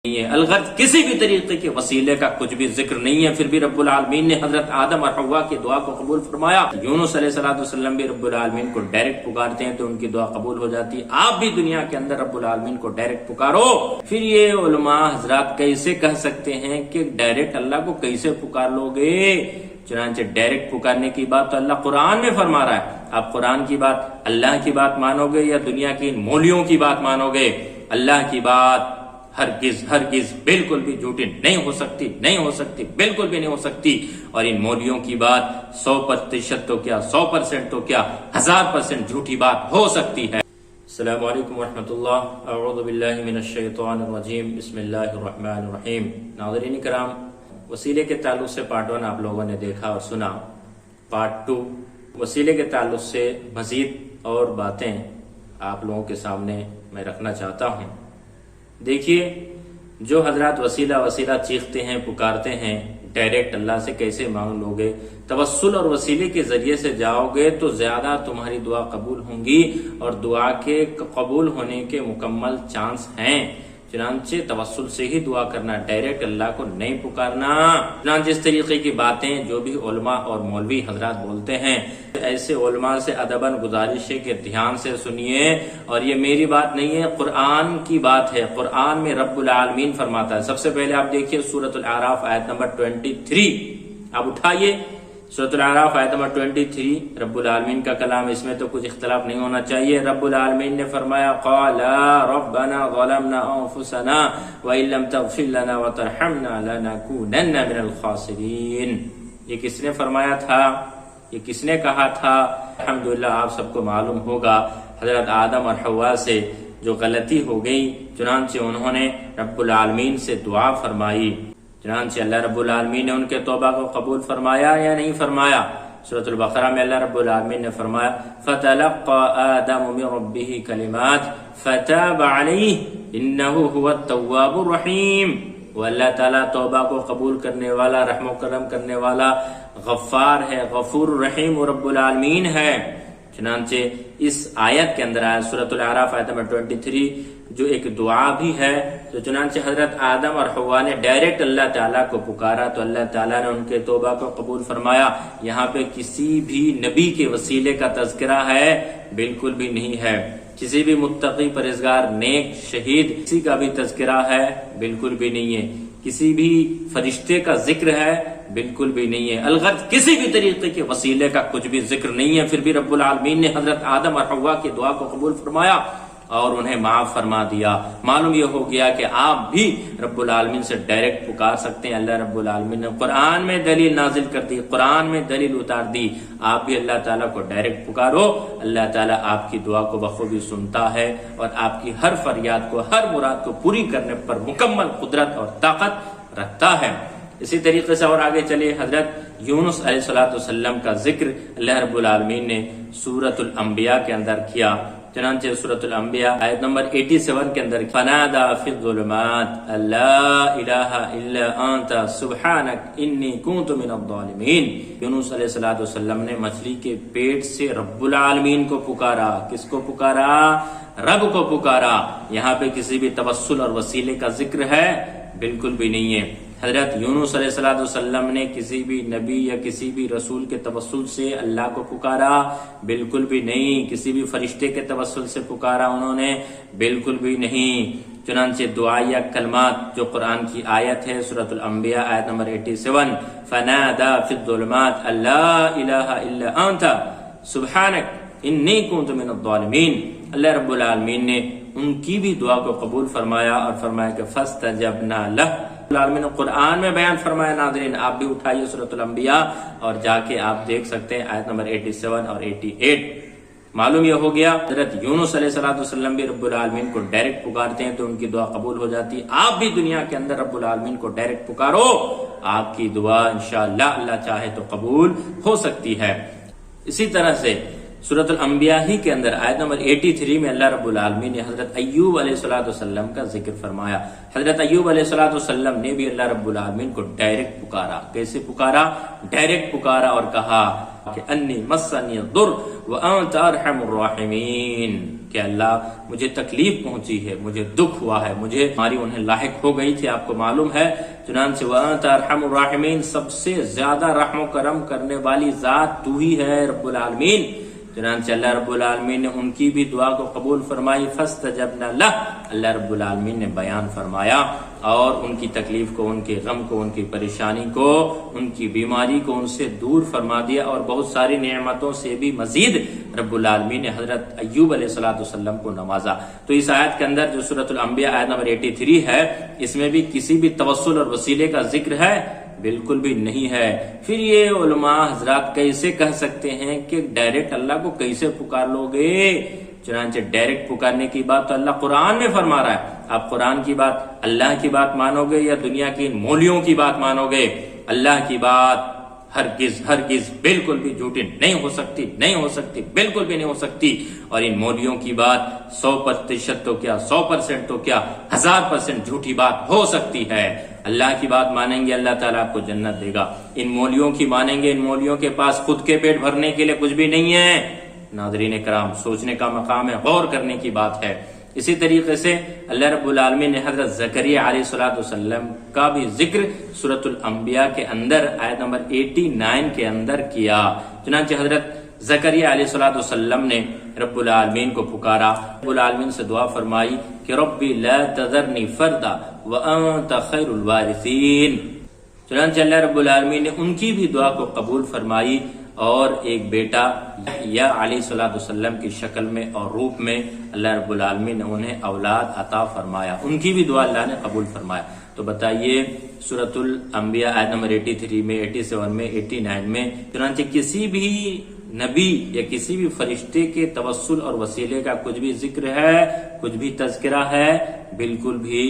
الغرض کسی بھی طریقے کے وسیلے کا کچھ بھی ذکر نہیں ہے۔ پھر بھی رب العالمین نے حضرت آدم اور حوا کی دعا کو قبول فرمایا۔ یونس علیہ الصلوۃ والسلام بھی رب العالمین کو ڈائریکٹ پکارتے ہیں تو ان کی دعا قبول ہو جاتی ہے۔ آپ بھی دنیا کے اندر رب العالمین کو ڈائریکٹ پکارو۔ پھر یہ علماء حضرات کیسے کہہ سکتے ہیں کہ ڈائریکٹ اللہ کو کیسے پکار لو گے؟ چنانچہ ڈائریکٹ پکارنے کی بات تو اللہ قرآن میں فرما رہا ہے۔ آپ قرآن کی بات، اللہ کی بات مانو گے یا دنیا کی مولیوں کی بات مانو گے؟ اللہ کی بات ہرگز بالکل بھی جھوٹی نہیں ہو سکتی، بالکل بھی نہیں ہو سکتی۔ اور ان مولیوں کی بات 100% تو کیا 100% تو کیا 1000% جھوٹی بات ہو سکتی ہے۔ السلام علیکم ورحمۃ اللہ، اعوذ باللہ من الشیطان الرجیم، بسم اللہ الرحمن الرحیم۔ ناظرین کرام، وسیلے کے تعلق سے پارٹ 1 آپ لوگوں نے دیکھا اور سنا۔ پارٹ 2 وسیلے کے تعلق سے مزید اور باتیں آپ لوگوں کے سامنے میں رکھنا چاہتا ہوں۔ دیکھیے، جو حضرات وسیلہ چیختے ہیں، پکارتے ہیں، ڈائریکٹ اللہ سے کیسے مانگ لو گے؟ توسل اور وسیلے کے ذریعے سے جاؤ گے تو زیادہ تمہاری دعا قبول ہوں گی اور دعا کے قبول ہونے کے مکمل چانس ہیں۔ چنانچہ توسل سے ہی دعا کرنا، ڈائریکٹ اللہ کو نہیں پکارنا۔ چنانچہ اس طریقے کی باتیں جو بھی علماء اور مولوی حضرات بولتے ہیں، ایسے علماء سے ادباً گزارش ہے کہ دھیان سے سنیے، اور یہ میری بات نہیں ہے، قرآن کی بات ہے۔ قرآن میں رب العالمین فرماتا ہے۔ سب سے پہلے آپ دیکھیے سورۃ الاعراف آیت نمبر 23، آپ اٹھائیے سورۃ الاعراف آیت نمبر 23، رب العالمین کا کلام، اس میں تو کچھ اختلاف نہیں ہونا چاہیے۔ رب العالمین نے فرمایا، قال ربنا ظلمنا انفسنا وان لم تغفر لنا وترحمنا لنكونن من الخاسرین۔ یہ کس نے فرمایا تھا؟ یہ کس نے کہا تھا؟ الحمدللہ آپ سب کو معلوم ہوگا، حضرت آدم اور حوا سے جو غلطی ہو گئی، چنانچہ انہوں نے رب العالمین سے دعا فرمائی، چنانچہ اللہ رب العالمین نے ان کے توبہ کو قبول فرمایا یا نہیں فرمایا؟ سورۃ البقرہ میں اللہ رب العالمین نے فرمایا، فَتَلَقَّى آدَمُ مِن رَبِّهِ كَلِمَاتٍ فَتَابَ عَلَيْهِ إِنَّهُ هُوَ التَّوَّابُ الرَّحِيمُ۔ وہ اللہ تعالیٰ توبہ کو قبول کرنے والا، رحم و کرم کرنے والا، غفار ہے، غفور رحیم رب العالمین ہے۔ چنانچہ اس آیت کے اندر آیا سورۃ الاعراف آیت نمبر 23 جو ایک دعا بھی ہے، تو چنانچہ حضرت آدم اور حوا نے ڈائریکٹ اللہ تعالیٰ کو پکارا تو اللہ تعالیٰ نے ان کے توبہ کو قبول فرمایا۔ یہاں پہ کسی بھی نبی کے وسیلے کا تذکرہ ہے؟ بالکل بھی نہیں ہے۔ کسی بھی متقی، پرہیزگار، نیک، شہید، کسی کا بھی تذکرہ ہے؟ بالکل بھی نہیں ہے۔ کسی بھی فرشتے کا ذکر ہے؟ بالکل بھی نہیں ہے۔ الغرض کسی بھی طریقے کے وسیلے کا کچھ بھی ذکر نہیں ہے۔ پھر بھی رب العالمین نے حضرت آدم اور حوا کی دعا کو قبول فرمایا اور انہیں معاف فرما دیا۔ معلوم یہ ہو گیا کہ آپ بھی رب العالمین سے ڈائریکٹ پکار سکتے ہیں۔ اللہ رب العالمین نے قرآن میں دلیل نازل کر دی، قرآن میں دلیل اتار دی۔ آپ بھی اللہ تعالیٰ کو ڈائریکٹ پکارو، اللہ تعالیٰ آپ کی دعا کو بخوبی سنتا ہے اور آپ کی ہر فریاد کو، ہر مراد کو پوری کرنے پر مکمل قدرت اور طاقت رکھتا ہے۔ اسی طریقے سے اور آگے چلے، حضرت یونس علیہ الصلوۃ والسلام کا ذکر اللہ رب العالمین نے سورۃ الانبیاء کے اندر کیا۔ چنانچہ سورۃ الانبیاء آیت نمبر 87 کے اندر، فنادى في الظلمات لا الہ الا انت سبحانک انی کنت من الظالمین۔ یونس علیہ الصلوۃ والسلام نے مچھلی کے پیٹ سے رب العالمین کو پکارا۔ کس کو پکارا؟ رب کو پکارا۔ یہاں پہ کسی بھی توسل اور وسیلے کا ذکر ہے؟ بالکل بھی نہیں ہے۔ حضرت یونس علیہ الصلوۃ والسلام نے کسی بھی نبی یا کسی بھی رسول کے توسل سے اللہ کو پکارا؟ بالکل بھی نہیں۔ کسی بھی فرشتے کے توسل سے پکارا انہوں نے؟ بالکل بھی نہیں۔ چنانچہ دعائیہ کلمات جو قرآن کی آیت ہے سورۃ الانبیاء آیت نمبر 87، فنادى في الظلمات لا الہ الا انت سبحانک انی کنت من الظالمین۔ اللہ رب العالمین نے ان کی بھی دعا کو قبول فرمایا اور فرمایا کہ فاستجبنا لہ۔ العالمین نے قرآن میں بیان فرمایا۔ ناظرین آپ بھی اٹھائیے سورۃ الانبیاء اور جا کے آپ دیکھ سکتے ہیں آیت نمبر 87 اور 88۔ معلوم یہ ہو گیا، حضرت یونس علیہ الصلوۃ والسلام بھی رب العالمین کو ڈائریکٹ پکارتے ہیں تو ان کی دعا قبول ہو جاتی ہے۔ آپ بھی دنیا کے اندر رب العالمین کو ڈائریکٹ پکارو، آپ کی دعا انشاءاللہ اللہ چاہے تو قبول ہو سکتی ہے۔ اسی طرح سے سورۃ الانبیاء ہی کے اندر آیت نمبر 83 میں اللہ رب العالمین نے حضرت ایوب علیہ الصلوۃ والسلام کا ذکر فرمایا۔ حضرت ایوب علیہ الصلوۃ والسلام نے بھی اللہ رب العالمین کو ڈائریکٹ پکارا۔ کیسے پکارا؟ ڈائریکٹ پکارا اور کہا کہ انی مسنی الضر وانت ارحم الراحمین، کہ اللہ مجھے تکلیف پہنچی ہے، مجھے دکھ ہوا ہے، مجھے ہماری انہیں لاحق ہو گئی تھی، آپ کو معلوم ہے۔ چنانچہ وَأَنْتَ أَرْحَمُ الرَّاحِمِينَ، سب سے زیادہ رحم و کرم کرنے والی ذات تو ہی ہے رب العالمین۔ چنانچہ اللہ رب العالمین نے ان کی بھی دعا کو قبول فرمائی، فَاسْتَجَبْنَا لَهُ، اللہ رب العالمین نے بیان فرمایا اور ان کی تکلیف کو، ان کے غم کو، ان کی پریشانی کو، ان کی بیماری کو ان سے دور فرما دیا، اور بہت ساری نعمتوں سے بھی مزید رب العالمین نے حضرت ایوب علیہ السلام کو نوازا۔ تو اس آیت کے اندر جو سورۃ الانبیاء آیت نمبر 83 ہے، اس میں بھی کسی بھی توسل اور وسیلے کا ذکر ہے؟ بالکل بھی نہیں ہے۔ پھر یہ علماء حضرات کیسے کہہ سکتے ہیں کہ ڈائریکٹ اللہ کو کیسے پکار لو گے؟ چنانچہ ڈائریکٹ پکارنے کی بات تو اللہ قرآن میں فرما رہا ہے۔ آپ قرآن کی بات، اللہ کی بات مانو گے یا دنیا کی ان مولیوں کی بات مانو گے؟ اللہ کی بات ہرگز بالکل بھی جھوٹی نہیں ہو سکتی، نہیں ہو سکتی، بالکل بھی نہیں ہو سکتی۔ اور ان مولیوں کی بات 100% تو کیا، 100% تو کیا، 1000% جھوٹی بات ہو سکتی ہے۔ اللہ کی بات مانیں گے اللہ تعالیٰ آپ کو جنت دے گا، ان مولیوں کی مانیں گے، ان مولیوں کے پاس خود کے پیٹ بھرنے کے لیے کچھ بھی نہیں ہے۔ ناظرین کرام، سوچنے کا مقام ہے، غور کرنے کی بات ہے۔ اسی طریقے سے اللہ رب العالمین نے حضرت زکریا علیہ السلام کا بھی ذکر سورۃ الانبیاء کے اندر آیت نمبر 89 کے اندر کیا۔ چنانچہ حضرت زکریا علیہ السلام نے رب العالمین کو پکارا، رب العالمین سے دعا فرمائی کہ ربی لا تذرنی فردا وانت خیر الوارثین۔ چنانچہ اللہ رب العالمین نے ان کی بھی دعا کو قبول فرمائی اور ایک بیٹا یا علیہ السلام کی شکل میں اور روپ میں اللہ رب العالمین نے انہیں اولاد عطا فرمایا، ان کی بھی دعا اللہ نے قبول فرمایا۔ تو بتائیے سورۃ الانبیاء آیت نمبر 83 میں، 87 میں، 89 میں چنانچہ کسی بھی نبی یا کسی بھی فرشتے کے توسل اور وسیلے کا کچھ بھی ذکر ہے، کچھ بھی تذکرہ ہے؟ بالکل بھی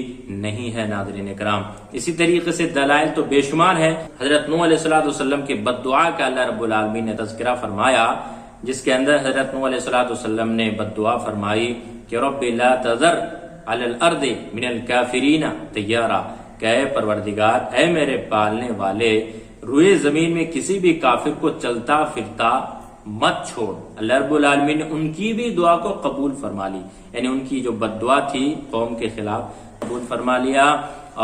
نہیں ہے ناظرین کرام۔ اسی طریقے سے دلائل تو بے شمار ہے۔ حضرت نوح علیہ السلام کے بد دعا کا اللہ رب العالمین نے تذکرہ فرمایا، جس کے اندر حضرت نوح علیہ السلام نے بد دعا فرمائی کہ رب لا تذر علی الارض من الکافرین دیارا، کہ اے پروردگار، اے میرے پالنے والے، روئے زمین میں کسی بھی کافر کو چلتا پھرتا مت چھوڑ۔ اللہ رب العالمین نے ان کی بھی دعا کو قبول فرما لی، یعنی ان کی جو بد دعا تھی قوم کے خلاف قبول فرما لیا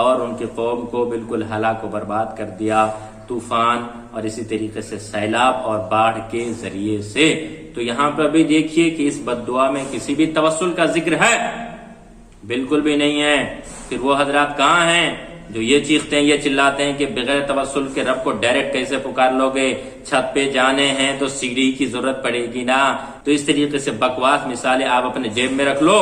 اور ان کی قوم کو بالکل ہلاک و برباد کر دیا طوفان اور اسی طریقے سے سیلاب اور باڑھ کے ذریعے سے۔ تو یہاں پر بھی دیکھیے کہ اس بد دعا میں کسی بھی توسل کا ذکر ہے؟ بالکل بھی نہیں ہے۔ پھر وہ حضرات کہاں ہیں جو یہ چیختے ہیں، یہ چلاتے ہیں کہ بغیر توسل کے رب کو ڈائریکٹ کیسے پکار لو گے؟ چھت پہ جانے ہیں تو سیڑھی کی ضرورت پڑے گی نا۔ تو اس طریقے سے بکواس مثالیں آپ اپنے جیب میں رکھ لو۔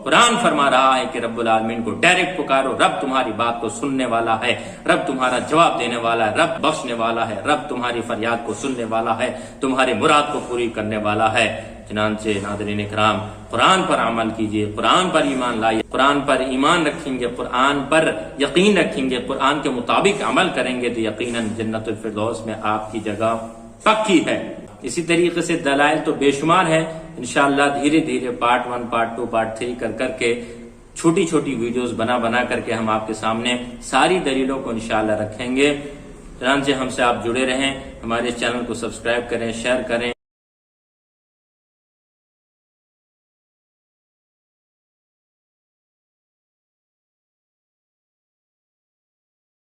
قرآن فرما رہا ہے کہ رب العالمین کو ڈائریکٹ پکارو، رب تمہاری بات کو سننے والا ہے، رب تمہارا جواب دینے والا ہے، رب بخشنے والا ہے، رب تمہاری فریاد کو سننے والا ہے، تمہاری مراد کو پوری کرنے والا ہے۔ چنانچہ ناظرین کرام، قرآن پر عمل کیجئے، قرآن پر ایمان لائیے، قرآن پر ایمان رکھیں گے، قرآن پر یقین رکھیں گے، قرآن کے مطابق عمل کریں گے تو یقیناً جنت الفردوس میں آپ کی جگہ پکی ہے۔ اسی طریقے سے دلائل تو بے شمار ہے۔ انشاءاللہ دھیرے دھیرے پارٹ 1، پارٹ 2، پارٹ 3 کر کے چھوٹی چھوٹی ویڈیوز بنا کر کے ہم آپ کے سامنے ساری دلیلوں کو انشاءاللہ رکھیں گے۔ چنانچہ ہم سے آپ جڑے رہیں، ہمارے چینل کو سبسکرائب کریں، شیئر کریں